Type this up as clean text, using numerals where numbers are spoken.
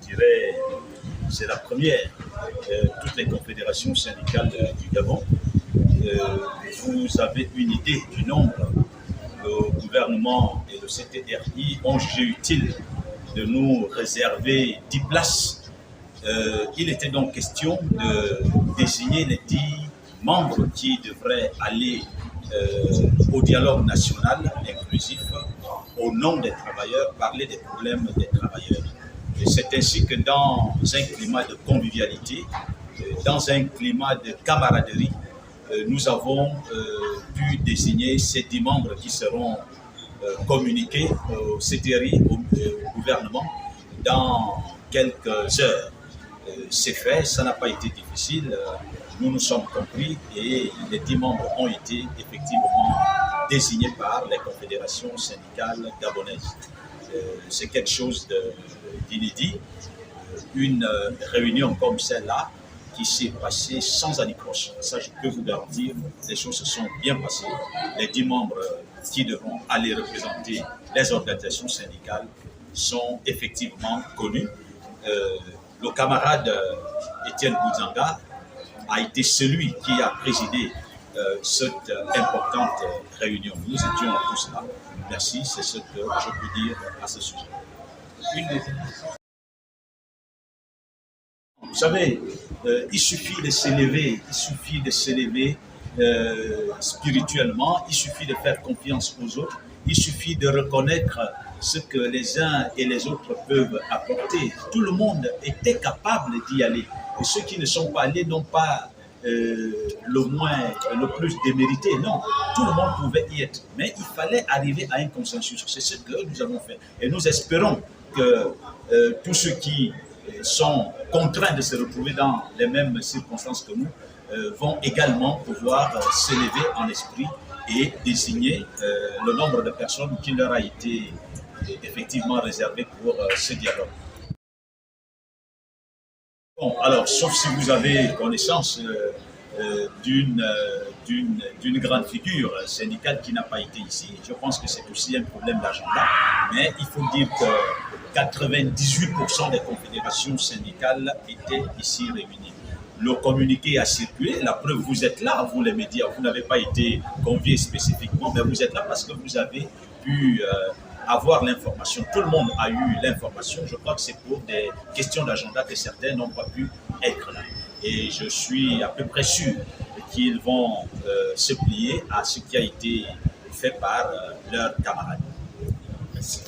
dirais, c'est la première. Toutes les confédérations syndicales du Gabon, vous avez une idée du nombre. Le gouvernement et le CTRI ont jugé utile de nous réserver 10 places. Il était donc question de désigner les 10 membres qui devraient aller au dialogue national inclusif au nom des travailleurs, parler des problèmes des travailleurs. C'est ainsi que dans un climat de convivialité, dans un climat de camaraderie, nous avons pu désigner ces 10 membres qui seront communiqués au CTRI, au gouvernement, dans quelques heures. C'est fait, ça n'a pas été difficile, nous nous sommes compris et les 10 membres ont été effectivement désignés par les confédérations syndicales gabonaises. C'est quelque chose d'inédit, une réunion comme celle-là qui s'est passée sans anicroche. Ça, je peux vous garantir, les choses se sont bien passées. Les 10 membres qui devront aller représenter les organisations syndicales sont effectivement connus. Le camarade Étienne Bouzanga a été celui qui a présidé cette importante réunion. Nous étions tous là. Merci, c'est ce que je peux dire à ce sujet. Vous savez, il suffit de s'élever, spirituellement, il suffit de faire confiance aux autres, il suffit de reconnaître ce que les uns et les autres peuvent apporter. Tout le monde était capable d'y aller. Et ceux qui ne sont pas allés n'ont pas le plus démérité. Non, tout le monde pouvait y être. Mais il fallait arriver à un consensus. C'est ce que nous avons fait. Et nous espérons que tous ceux qui sont contraints de se retrouver dans les mêmes circonstances que nous vont également pouvoir s'élever en esprit et désigner le nombre de personnes qui leur a été effectivement réservé pour ce dialogue. Bon, alors, sauf si vous avez connaissance d'une grande figure syndicale qui n'a pas été ici, je pense que c'est aussi un problème d'agenda, mais il faut dire que 98% des confédérations syndicales étaient ici réunies. Le communiqué a circulé, la preuve, vous êtes là, vous les médias, vous n'avez pas été conviés spécifiquement, mais vous êtes là parce que vous avez pu avoir l'information. Tout le monde a eu l'information. Je crois que c'est pour des questions d'agenda que certains n'ont pas pu être là. Et je suis à peu près sûr qu'ils vont se plier à ce qui a été fait par leurs camarades. Merci.